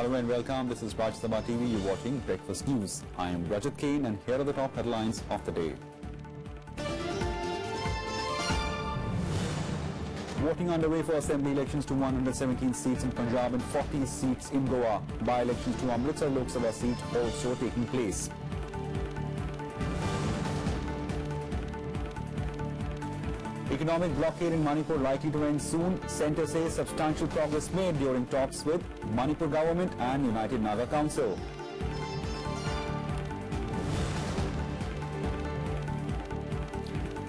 Hello and welcome. This is Raj Sabha TV. You're watching Breakfast News. I am Rajat Kane and here are the top headlines of the day. Voting underway for assembly elections to 117 seats in Punjab and 40 seats in Goa. By-elections to Amritsar Lok Sabha seat also taking place. Economic blockade in Manipur likely to end soon. Centre says substantial progress made during talks with Manipur government and United Naga Council.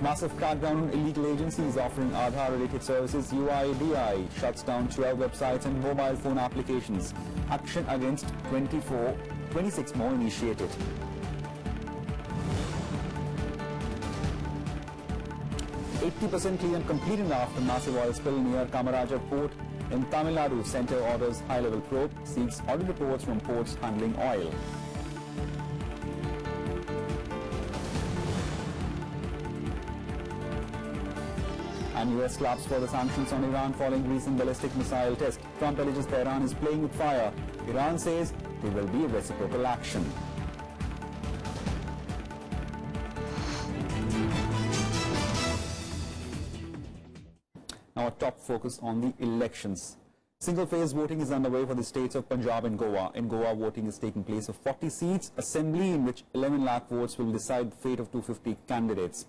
Massive crackdown on illegal agencies offering Aadhaar-related services. UIDAI shuts down 12 websites and mobile phone applications. Action against 26 more initiated. %80 clean and completed after massive oil spill near Kamarajar Port in Tamil Nadu Centre orders high-level probe, seeks audit reports from ports handling oil. And US slaps further sanctions on Iran following recent ballistic missile test. Trump alleges Tehran is playing with fire. Iran says there will be a reciprocal action. Now, a top focus on the elections. Single-phase voting is underway for the states of Punjab and Goa. In Goa, voting is taking place of 40 seats, assembly in which 11 lakh votes will decide the fate of 250 candidates.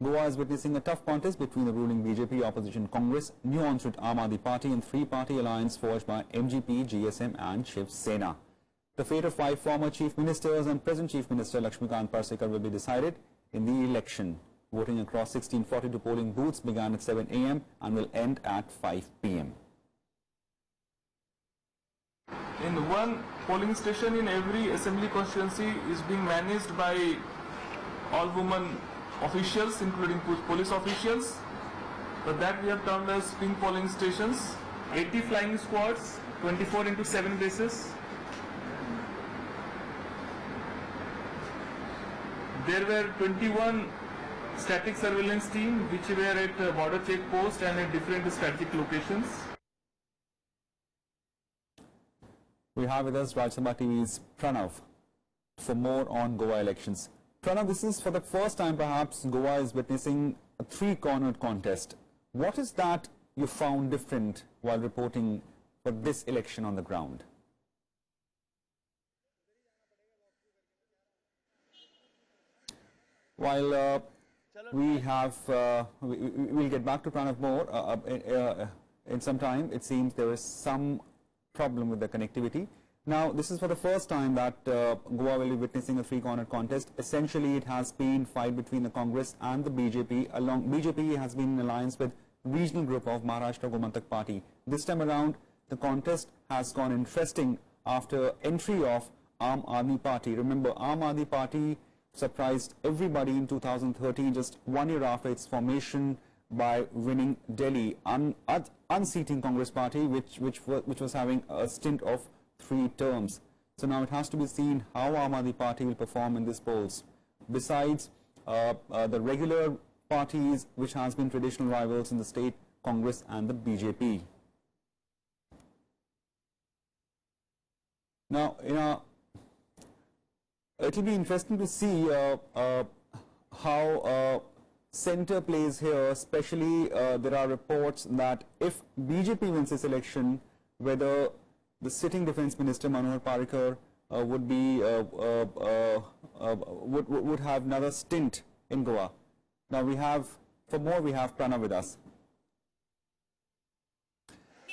Goa is witnessing a tough contest between the ruling BJP opposition Congress, new entrant Aam Aadmi Party and three-party alliance forged by MGP, GSM and Shiv Sena. The fate of 5 former chief ministers and present chief minister Lakshmikant Parsekar will be decided in the election. Voting across 1642 polling booths began at 7 a.m. and will end at 5 p.m. In one polling station in every assembly constituency is being managed by all-women officials, including police officials. But that we have termed as pink polling stations. 80 flying squads, 24 into 7 bases. There were 21 static surveillance team which were at border checkpost and at different strategic locations. We have with us Raj Sabha TV's Pranav for more on Goa elections. Pranav, this is for the first time perhaps Goa is witnessing a three-cornered contest. What is that you found different while reporting for this election on the ground? While we have, we'll get back to Pranav more in some time. It seems there is some problem with the connectivity. Now, this is for the first time that Goa will be witnessing a three-cornered contest. Essentially, it has been fight between the Congress and the BJP. BJP has been in alliance with regional group of Maharashtra Gomantak Party. This time around, the contest has gone interesting after entry of Aam Aadmi Party. Remember, Aam Aadmi Party surprised everybody in 2013, just 1 year after its formation, by winning Delhi, unseating Congress Party, which was having a stint of 3 terms. So now it has to be seen how Aam Aadmi Party will perform in these polls. Besides the regular parties which has been traditional rivals in the state, Congress and the BJP. Now, it will be interesting to see how Centre plays here, especially there are reports that if BJP wins this election, whether the sitting Defence Minister Manohar Parrikar would have another stint in Goa. Now for more we have Pranav with us.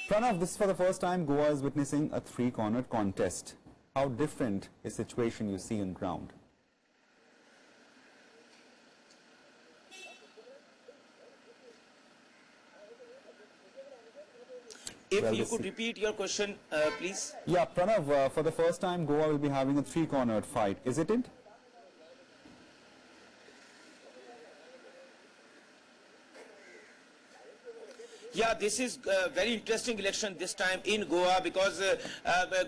Pranav, this is for the first time Goa is witnessing a three-cornered contest. How different is the situation you see on ground? If you could repeat your question, please. Yeah, Pranav, for the first time Goa will be having a three-cornered fight, isn't it? Yeah, this is a very interesting election this time in Goa because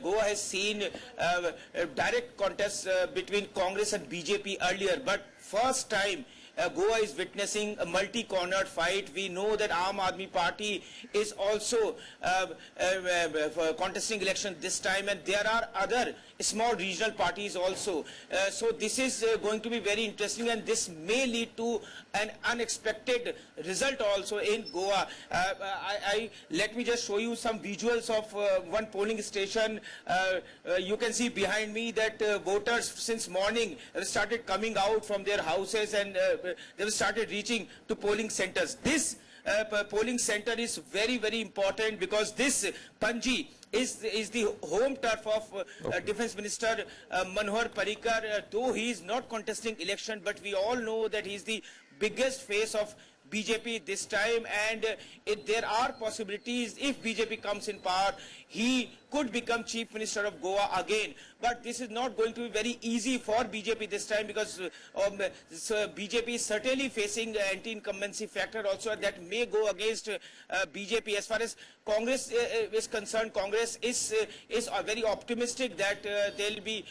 Goa has seen a direct contest between Congress and BJP earlier, but first time Goa is witnessing a multi-cornered fight. We know that Aam Aadmi Party is also contesting election this time, and there are other small regional parties also. So this is going to be very interesting, and this may lead to an unexpected result also in Goa. Let me just show you some visuals of one polling station. You can see behind me that voters since morning have started coming out from their houses, and they have started reaching to polling centers. This polling center is very, very important because this Panji is the home turf of Defence Minister Manohar Parrikar. Though he is not contesting election, but we all know that he is the biggest face of BJP this time, and there are possibilities if BJP comes in power, he could become Chief Minister of Goa again. But this is not going to be very easy for BJP this time, because BJP is certainly facing anti-incumbency factor also that may go against BJP. As far as Congress is concerned, Congress is very optimistic that they'll be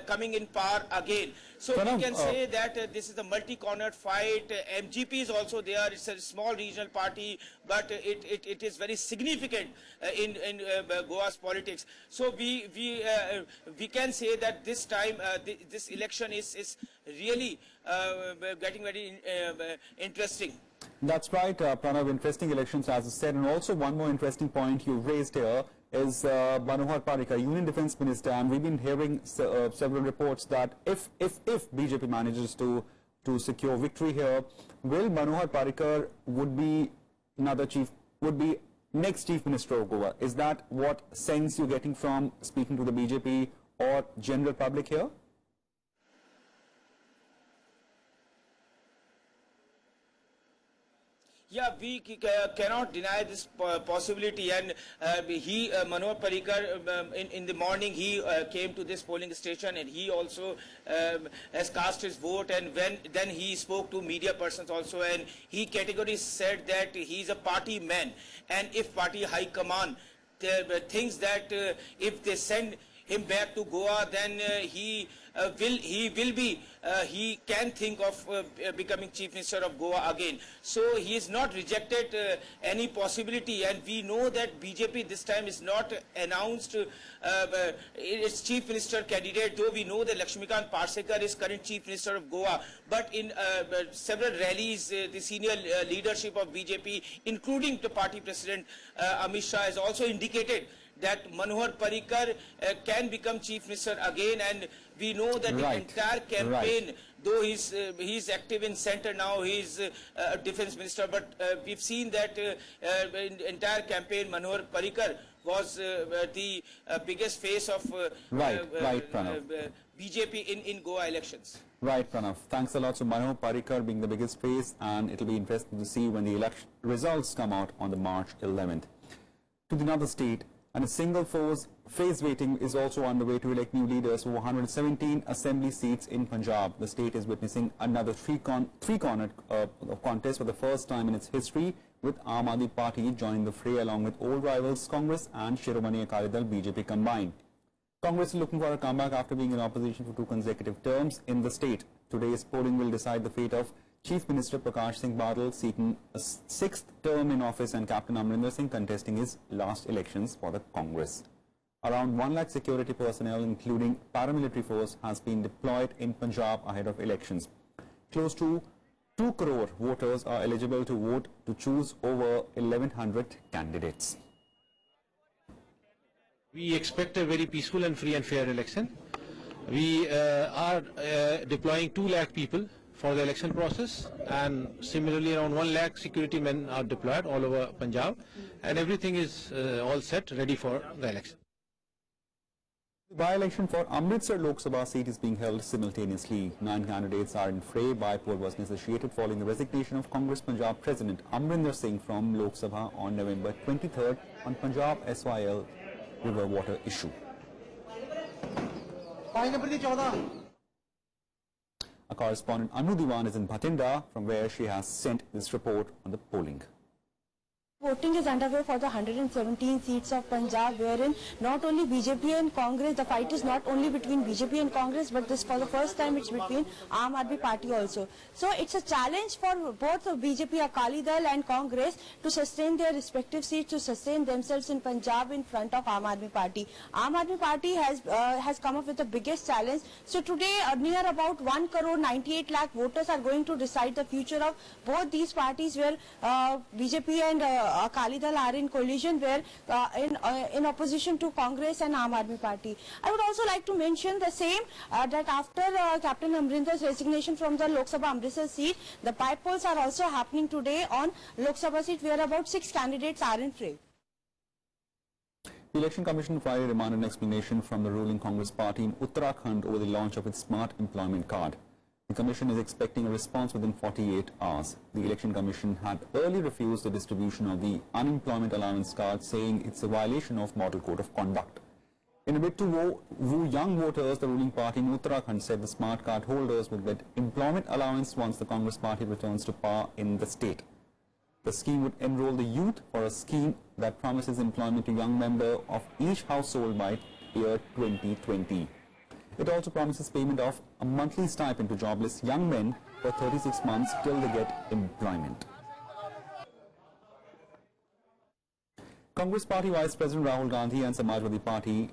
coming in power again. So we can say that this is a multi-cornered fight. MGP is also there. It's a small regional party, but it is very significant in Goa's politics. So we can say that this time this election is really getting very interesting. That's right, Pranav. Interesting elections, as I said, and also one more interesting point you raised here is Manohar Parrikar, Union Defence Minister, and we've been hearing several reports that if BJP manages to secure victory here, will Manohar Parrikar would be next Chief Minister of Goa? Is that what sense you're getting from speaking to the BJP or general public here? Yeah, we cannot deny this possibility, and Manohar Parrikar, in the morning he came to this polling station, and he also has cast his vote, and then he spoke to media persons also, and he categorically said that he is a party man, and if party high command thinks that if they send him back to Goa, then he can think of becoming Chief Minister of Goa again. So he has not rejected any possibility, and we know that BJP this time is not announced its Chief Minister candidate, though we know that Lakshmikant Parsekar is current Chief Minister of Goa. But in several rallies, the senior leadership of BJP, including the party president Amit Shah, has also indicated that Manohar Parrikar can become Chief Minister again, and we know that the entire campaign, though he's active in centre now, he's a defence minister, but we've seen that in the entire campaign Manohar Parrikar was the biggest face of BJP in Goa elections. Right, Pranav. Thanks a lot. So Manohar Parrikar being the biggest face, and it'll be interesting to see when the election results come out on the March 11th. To another state, and a single phase voting is also underway to elect new leaders for 117 assembly seats in Punjab. The state is witnessing another three-cornered contest for the first time in its history, with Aam Aadmi Party joining the fray along with old rivals Congress and Shiromani Akali Dal BJP combined. Congress is looking for a comeback after being in opposition for 2 consecutive terms in the state. Today's polling will decide the fate of Chief Minister Prakash Singh Badal, seeking a 6th term in office, and Captain Amritsar Singh contesting his last elections for the Congress. Around 1 lakh security personnel, including paramilitary force, has been deployed in Punjab ahead of elections. Close to 2 crore voters are eligible to vote to choose over 1,100 candidates. We expect a very peaceful and free and fair election. We are deploying 2 lakh people for the election process, and similarly around 1 lakh security men are deployed all over Punjab, and everything is all set, ready for the election. The by-election for Amritsar Lok Sabha seat is being held simultaneously. 9 candidates are in fray. By-poll was initiated following the resignation of Congress Punjab President Amritsar Singh from Lok Sabha on November 23rd on Punjab SYL river water issue. Our correspondent Anu Diwan is in Bhatinda, from where she has sent this report on the polling. Voting is underway for the 117 seats of Punjab, wherein not only BJP and Congress, the fight is not only between BJP and Congress, but this for the first time it's between Aam Aadmi Party also. So it's a challenge for both BJP, Akali Dal and Congress to sustain their respective seats, to sustain themselves in Punjab in front of Aam Aadmi Party. Aam Aadmi Party has come up with the biggest challenge. So today near about 1 crore 98 lakh voters are going to decide the future of both these parties, where BJP and Akali Dal are in collision, where in opposition to Congress and Aam Aadmi Party. I would also like to mention the same that after Captain Amrinder's resignation from the Lok Sabha Amritsar seat, the pie polls are also happening today on Lok Sabha seat, where about 6 candidates are in fray. The Election Commission Friday demanded an explanation from the ruling Congress party in Uttarakhand over the launch of its Smart Employment Card. The Commission is expecting a response within 48 hours. The Election Commission had early refused the distribution of the Unemployment Allowance Card, saying it's a violation of Model Code of Conduct. In a bid to woo young voters, the ruling party in Uttarakhand said the Smart Card holders will get employment allowance once the Congress party returns to power in the state. The scheme would enroll the youth for a scheme that promises employment to young member of each household by year 2020. It also promises payment of a monthly stipend to jobless young men for 36 months till they get employment. Congress Party Vice President Rahul Gandhi and Samajwadi Party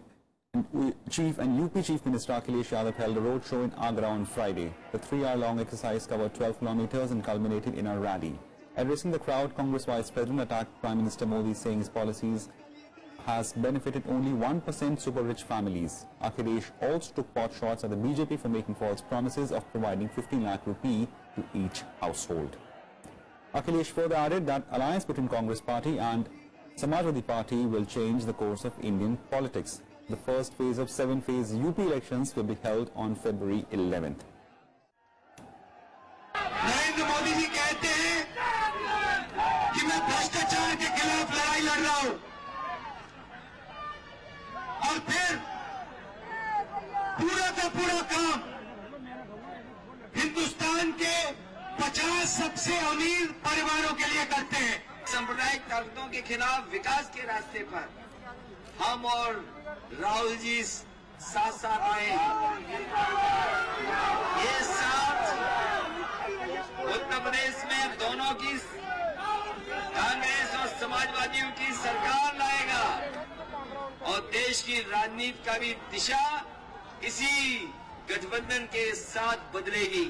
Chief and UP Chief Minister Akhilesh Yadav held a roadshow in Agra on Friday. The 3-hour-long exercise covered 12 kilometers and culminated in a rally. Addressing the crowd, Congress Vice President attacked Prime Minister Modi, saying his policies has benefited only 1% super-rich families. Akhilesh also took pot shots at the BJP for making false promises of providing 15 lakh rupee to each household. Akhilesh further added that alliance between Congress Party and Samajwadi Party will change the course of Indian politics. The first phase of 7-phase UP elections will be held on February 11th. Narendra Modi ji कहते हैं कि मैं भ्रष्टाचार के खिलाफ लड़ाई लड़ रहा हूं, और फिर पूरा का पूरा काम हिंदुस्तान के 50 सबसे अमीर परिवारों के लिए करते हैं। सांप्रदायिक ताकतों के खिलाफ विकास के रास्ते पर हम और राहुल जी साथ साथ आए। ये साथ उत्तर प्रदेश में दोनों की कांग्रेस और समाजवादियों की सरकार लाएगा और देश की राजनीति का भी दिशा इसी गठबंधन के साथ बदलेगी।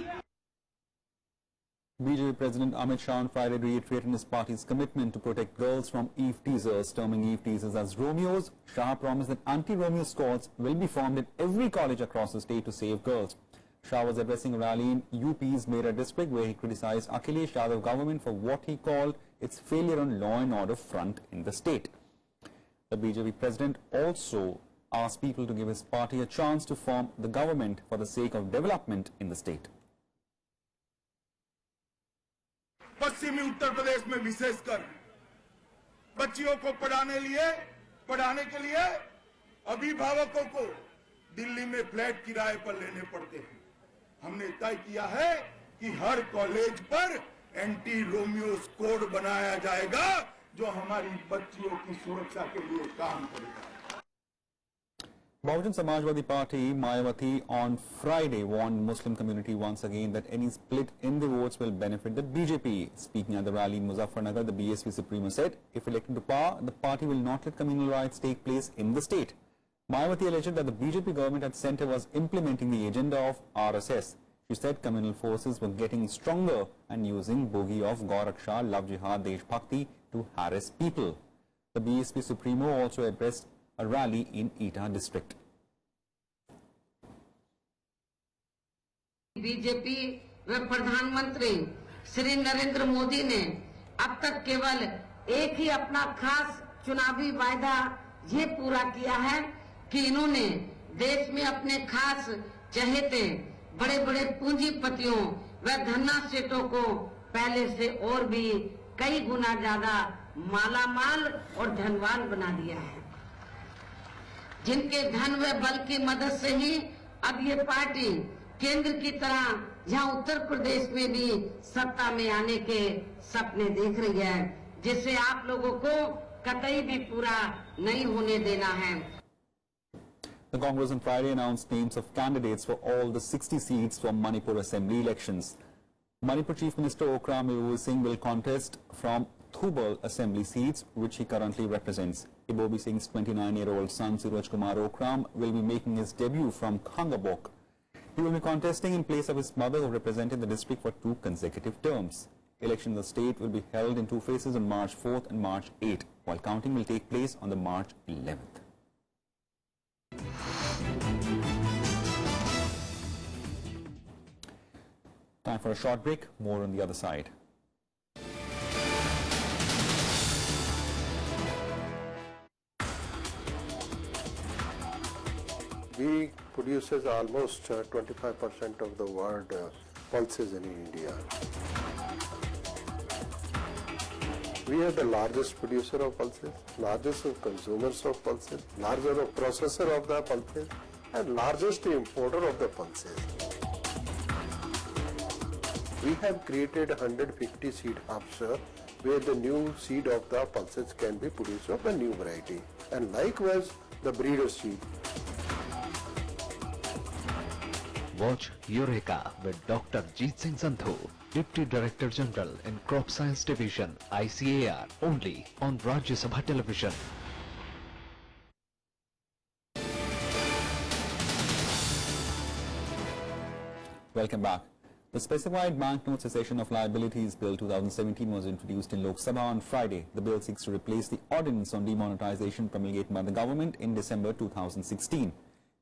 BJP President Amit Shah on Friday reiterated his party's commitment to protect girls from Eve teasers, terming Eve teasers as Romeos. Shah promised that anti-Romeo squads will be formed in every college across the state to save girls. Shah was addressing a rally in UP's Mera district, where he criticized Akhilesh Yadav government for what he called its failure on law and order front in the state. The BJP president also asked people to give his party a chance to form the government for the sake of development in the state. पश्चिमी उत्तर प्रदेश में विशेषकर बच्चियों को पढ़ाने के लिए अभिभावकों को दिल्ली में फ्लैट किराए पर लेने पड़ते हैं। हमने तय किया है कि हर कॉलेज पर एंटी रोमियो कोड बनाया जाएगा, जो हमारी बच्चियों की सुरक्षा के लिए काम करेगा। Bahujan Samajwadi Party Mayawati on Friday warned Muslim community once again that any split in the votes will benefit the BJP. Speaking at the rally in Muzaffarnagar, the BSP Supremo said if elected to power, the party will not let communal riots take place in the state. Mayawati alleged that the BJP government at centre was implementing the agenda of RSS. She said communal forces were getting stronger and using bogey of Gauraksha, Love Jihad, Desh Bhakti to harass people. The BSP Supremo also addressed a rally in Etah district. BJP व प्रधानमंत्री श्री नरेंद्र मोदी ने अब तक केवल एक ही अपना खास चुनावी वायदा ये पूरा किया है कि इन्होंने देश में अपने खास चहेते बड़े बड़े पूंजीपतियों व धन्ना सेठों को पहले से और भी कई गुना ज्यादा मालामाल और धनवान बना दिया है, जिनके धन व बल की मदद से ही अब ये पार्टी केंद्र की तरह जहां उत्तर प्रदेश में भी सत्ता में आने के सपने देख रही है। जिसे आप लोगों को कतई भी पूरा नहीं होने देना है। The Congress on Friday announced names of candidates for all the 60 seats for Manipur Assembly elections. Manipur Chief Minister Okram Ibobi Singh will contest from Thubal Assembly seats, which he currently represents. Ibobi Singh's 29-year-old son Suraj Kumar Okram will be making his debut from Khangabok. He will be contesting in place of his mother, who represented the district for 2 consecutive terms. Election in the state will be held in 2 phases on March 4th and March 8th, while counting will take place on the March 11th. Time for a short break. More on the other side. We produces almost 25% of the world pulses in India. We are the largest producer of pulses, largest of consumers of pulses, largest of processor of the pulses, and largest importer of the pulses. We have created 150 seed hubs where the new seed of the pulses can be produced of the new variety, and likewise the breeder seed. Watch Eureka with Dr. Jeet Singh Sandhu, Deputy Director General in Crop Science Division, ICAR, only on Rajya Sabha Television. Welcome back. The Specified Banknote Cessation of Liabilities Bill 2017 was introduced in Lok Sabha on Friday. The bill seeks to replace the ordinance on demonetization promulgated by the government in December 2016.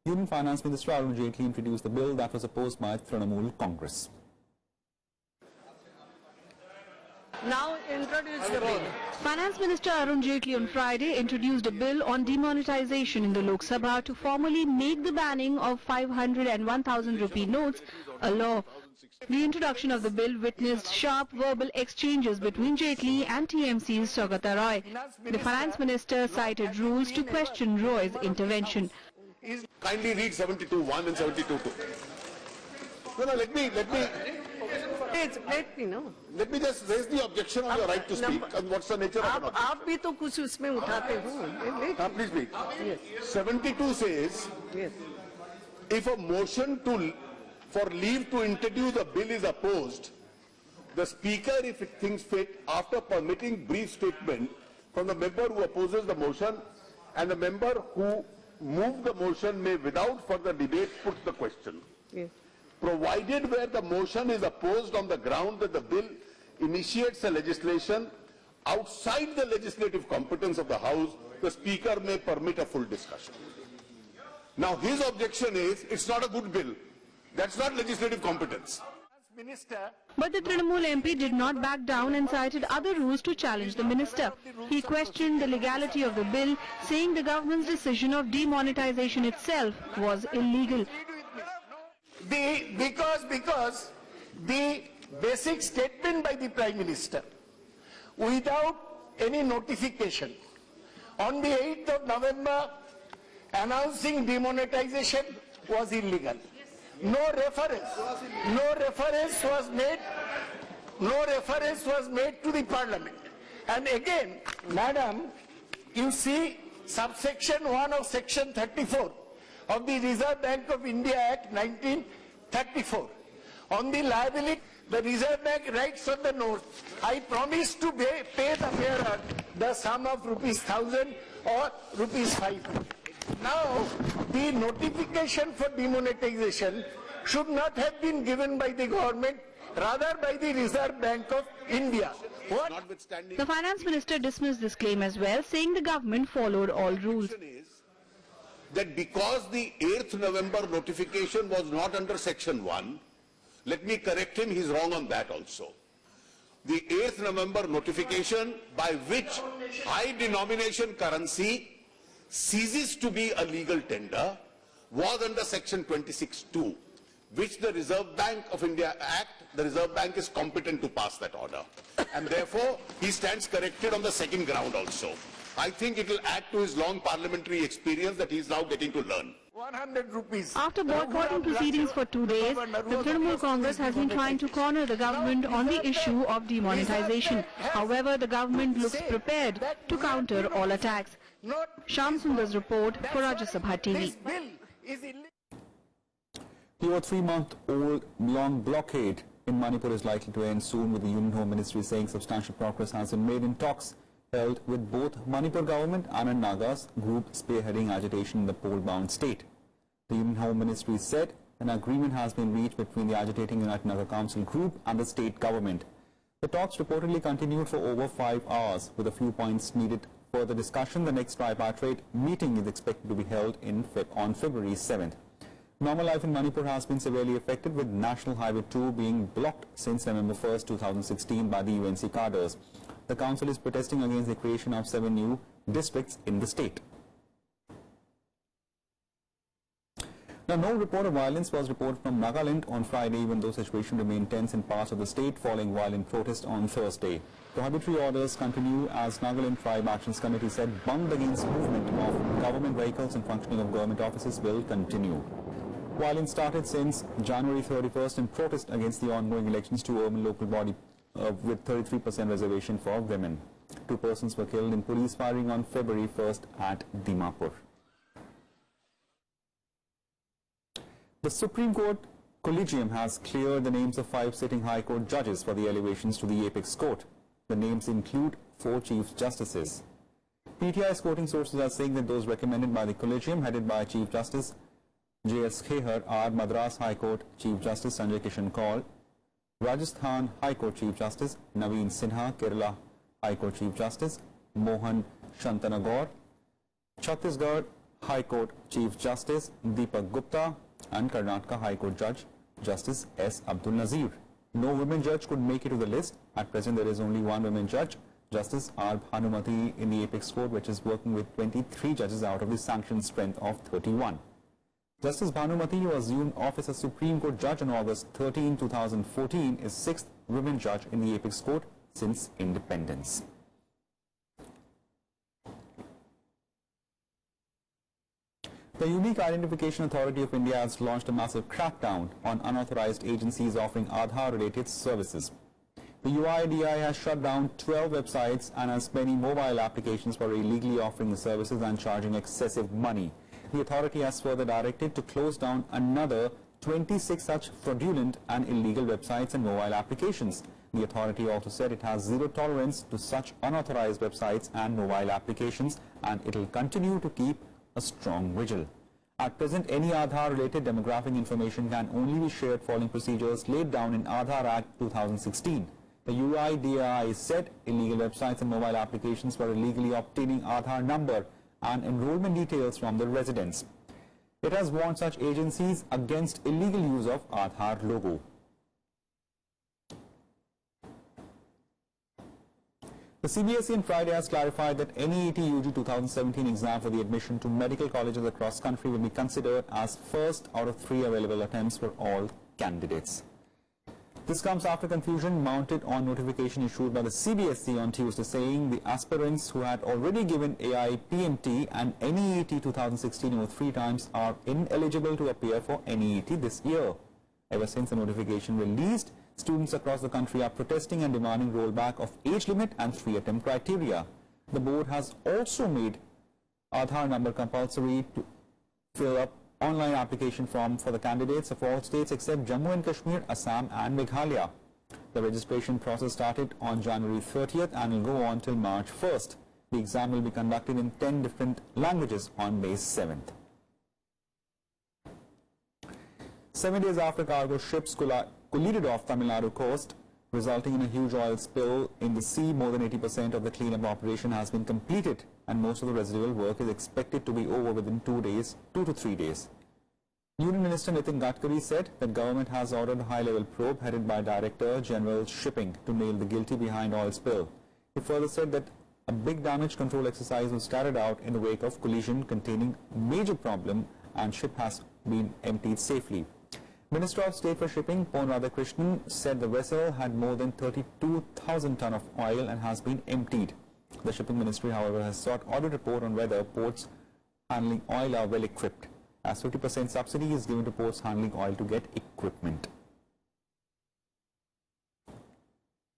Union Finance Minister Arun Jaitley introduced the bill that was opposed by Trinamool Congress. Now introduce the bill. Finance Minister Arun Jaitley on Friday introduced a bill on demonetization in the Lok Sabha to formally make the banning of 500 and 1000 rupee notes a law. The introduction of the bill witnessed sharp verbal exchanges between Jaitley and TMC's Saugata Roy. The Finance Minister cited rules to question Roy's intervention. Kindly read 72.1 and 72.2. No, let me know. Let me just raise the objection on your right to speak and what's the nature of an objection. आप भी तो कुछ उसमें उठाते हो. Please speak. Yes. 72 says, Yes. if a motion for leave to introduce a bill is opposed, the speaker, if it thinks fit, after permitting brief statement from the member who opposes the motion and the member who moved the motion may without further debate put the question. Yes. Provided where the motion is opposed on the ground that the bill initiates a legislation outside the legislative competence of the House, the Speaker may permit a full discussion. Now his objection is, it's not a good bill. That's not legislative competence. But the Trinamool MP did not back down and cited other rules to challenge the minister. He questioned the legality of the bill, saying the decision of demonetization itself was illegal. Because the basic statement by the Prime Minister, without any notification, on the 8th of November, announcing demonetization was illegal. No reference was made to the Parliament. And again, Madam, you see subsection 1 of section 34 of the Reserve Bank of India Act 1934. On the liability, the Reserve Bank writes on the note, I promise to pay the bearer the sum of ₹1,000 or ₹500. Now, the notification for demonetization should not have been given by the government, rather by the Reserve Bank of India. The Finance Minister dismissed this claim as well, saying the government followed all rules. That because the 8th November notification was not under section 1, let me correct him, he's wrong on that also. The 8th November notification by which high denomination currency ceases to be a legal tender was under section 26(2), which the Reserve Bank of India Act, the Reserve Bank is competent to pass that order. And therefore, he stands corrected on the second ground also. I think it will add to his long parliamentary experience that he is now getting to learn. 100 rupees. After boycotting proceedings for 2 days, the Trinamool Congress has been trying to corner the government on the issue of demonetization. However, the government looks prepared to counter all attacks. Shyam Sundar's report for Rajya Sabha TV. The over 3-month-old long blockade in Manipur is likely to end soon, with the Union Home Ministry saying substantial progress has been made in talks held with both Manipur government and a Nagas group spearheading agitation in the pole-bound state. The Union Home Ministry said an agreement has been reached between the agitating United Naga Council group and the state government. The talks reportedly continued for over 5 hours, with a few points needed further discussion. The next tripartite meeting is expected to be held on February 7th. Normal life in Manipur has been severely affected, with National Highway 2 being blocked since November 1st, 2016 by the UNC cadres. The council is protesting against the creation of 7 new districts in the state. Now, no report of violence was reported from Nagaland on Friday, even though situation remained tense in parts of the state following violent protests on Thursday. Prohibitory orders continue as Nagaland Tribe Actions Committee said bummed against movement of government vehicles and functioning of government offices will continue. Violence started since January 31st in protest against the ongoing elections to urban local body with 33% reservation for women. 2 persons were killed in police firing on February 1st at Dimapur. The Supreme Court Collegium has cleared the names of 5 sitting High Court judges for the elevations to the Apex Court. The names include 4 Chief Justices. PTI's quoting sources are saying that those recommended by the Collegium, headed by Chief Justice J.S. Khehar, are Madras High Court Chief Justice Sanjay Kishan Kaul, Rajasthan High Court Chief Justice Naveen Sinha, Kerala High Court Chief Justice Mohan Shantanagor, Chhattisgarh High Court Chief Justice Deepak Gupta, and Karnataka High Court Judge Justice S. Abdul Nazir. No women judge could make it to the list. At present, there is only 1 women judge, Justice R. Bhanumati, in the Apex Court, which is working with 23 judges out of the sanctioned strength of 31. Justice Bhanumati, who assumed office as Supreme Court judge on August 13, 2014, is 6th women judge in the Apex Court since independence. The Unique Identification Authority of India has launched a massive crackdown on unauthorized agencies offering Aadhaar-related services. The UIDAI has shut down 12 websites and has many mobile applications for illegally offering the services and charging excessive money. The authority has further directed to close down another 26 such fraudulent and illegal websites and mobile applications. The authority also said it has zero tolerance to such unauthorized websites and mobile applications, and it will continue to keep a strong vigil. At present, any Aadhaar-related demographic information can only be shared following procedures laid down in Aadhaar Act 2016. The UIDAI said illegal websites and mobile applications were illegally obtaining Aadhaar number and enrollment details from the residents. It has warned such agencies against illegal use of Aadhaar logo. The CBSE on Friday has clarified that NEET UG 2017 exam for the admission to medical colleges across country will be considered as first out of 3 available attempts for all candidates. This comes after confusion mounted on notification issued by the CBSE on Tuesday, saying the aspirants who had already given AIPMT and NEET 2016 over 3 times are ineligible to appear for NEET this year. Ever since the notification released, students across the country are protesting and demanding rollback of age limit and 3-attempt criteria. The board has also made Aadhaar number compulsory to fill up online application form for the candidates of all states except Jammu and Kashmir, Assam and Meghalaya. The registration process started on January 30th and will go on till March 1st. The exam will be conducted in 10 different languages on May 7th. 7 days after cargo ships collided off Tamil Nadu coast, resulting in a huge oil spill in the sea, more than 80% of the cleanup operation has been completed, and most of the residual work is expected to be over within 2 to 3 days. Union Minister Nitin Gadkari said that government has ordered a high-level probe headed by Director General Shipping to nail the guilty behind oil spill. He further said that a big damage control exercise was carried out in the wake of collision containing major problem, and ship has been emptied safely. Minister of State for Shipping, Pon Radhakrishnan, said the vessel had more than 32,000 ton of oil and has been emptied. The shipping ministry, however, has sought audit report on whether ports handling oil are well equipped, as 50% subsidy is given to ports handling oil to get equipment.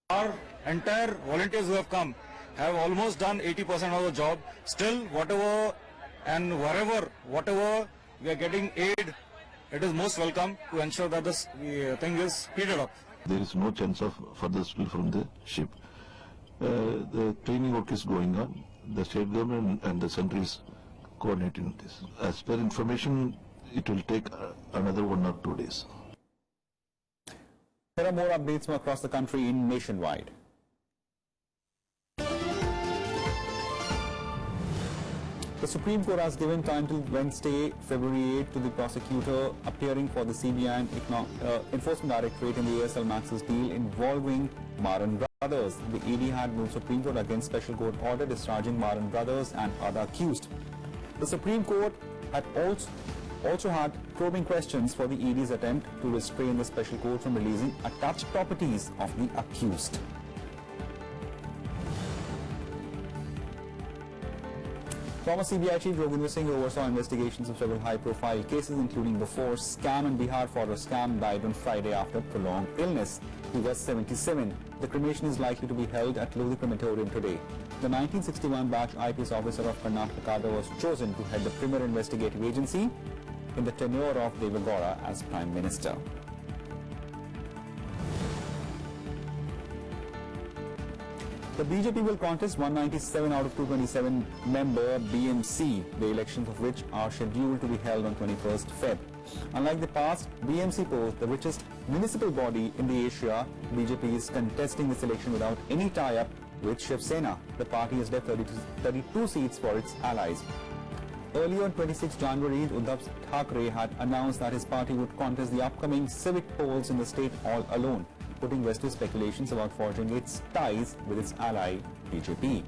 Our entire volunteers who have come have almost done 80% of the job. Still, whatever and whatever we are getting aid, it is most welcome to ensure that this thing is speeded up. There is no chance of further spill from the ship. The training work is going on. The state government and the centre is coordinating this. As per information, it will take another 1 or 2 days. There are more updates from across the country in Nationwide. The Supreme Court has given time till Wednesday, February 8 to the prosecutor appearing for the CBI and Enforcement Directorate in the ASL Maxis deal involving Maran Brothers. The ED had moved Supreme Court against special court order discharging Maran Brothers and other accused. The Supreme Court had also had probing questions for the ED's attempt to restrain the special court from releasing attached properties of the accused. Former CBI Chief Joginder Singh oversaw investigations of several high-profile cases, including the forced scam and Bihar fodder scam, died on Friday after prolonged illness. He was 77. The cremation is likely to be held at Lodi Crematorium today. The 1961 batch IPS officer of Karnataka was chosen to head the premier investigative agency in the tenure of Devagowda as Prime Minister. The BJP will contest 197 out of 227 member BMC, the elections of which are scheduled to be held on 21st Feb. Unlike the past, BMC posed the richest municipal body in the Asia. BJP is contesting this election without any tie-up with Shiv Sena. The party has left 32 seats for its allies. Earlier on 26 January, Uddhav Thackeray had announced that his party would contest the upcoming civic polls in the state all alone, putting rest to speculations about forging its ties with its ally, BJP.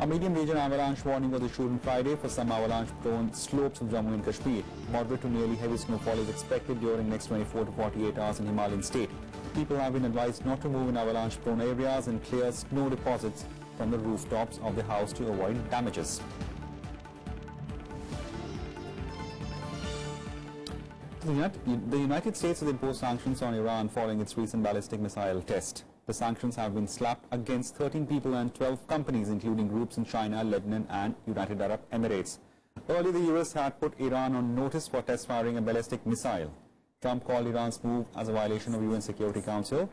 A medium region avalanche warning was issued on Friday for some avalanche-prone slopes of Jammu and Kashmir. Moderate to nearly heavy snowfall is expected during next 24 to 48 hours in Himalayan state. People have been advised not to move in avalanche-prone areas and clear snow deposits from the rooftops of the house to avoid damages. The United States has imposed sanctions on Iran following its recent ballistic missile test. The sanctions have been slapped against 13 people and 12 companies, including groups in China, Lebanon and United Arab Emirates. Earlier, the US had put Iran on notice for test firing a ballistic missile. Trump called Iran's move as a violation of UN Security Council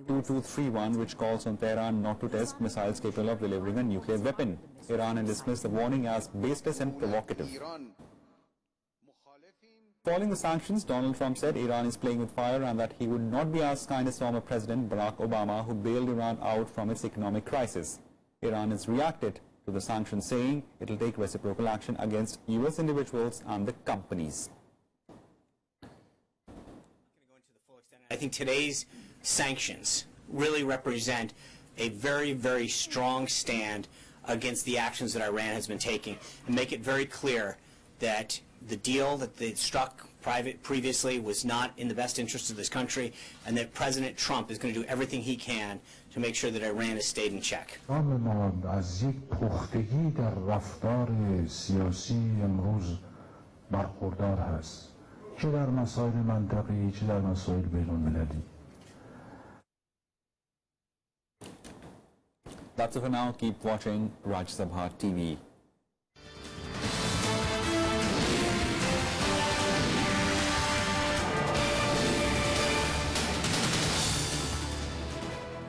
2231, which calls on Tehran not to test missiles capable of delivering a nuclear weapon. Iran has dismissed the warning as baseless and provocative. Following the sanctions, Donald Trump said Iran is playing with fire and that he would not be as kind as former President Barack Obama, who bailed Iran out from its economic crisis. Iran has reacted to the sanctions, saying it will take reciprocal action against US individuals and the companies. I think today's sanctions really represent a very, very strong stand against the actions that Iran has been taking, and make it very clear that the deal that they struck previously was not in the best interest of this country, and that President Trump is going to do everything he can to make sure that Iran has stayed in check. از یک پختگی در رفتار سیاسی امروز برخوردار هست، چه در مسائل منطقه‌ای چه در مسائل بین‌المللی. That's it for now. Keep watching Rajya Sabha TV.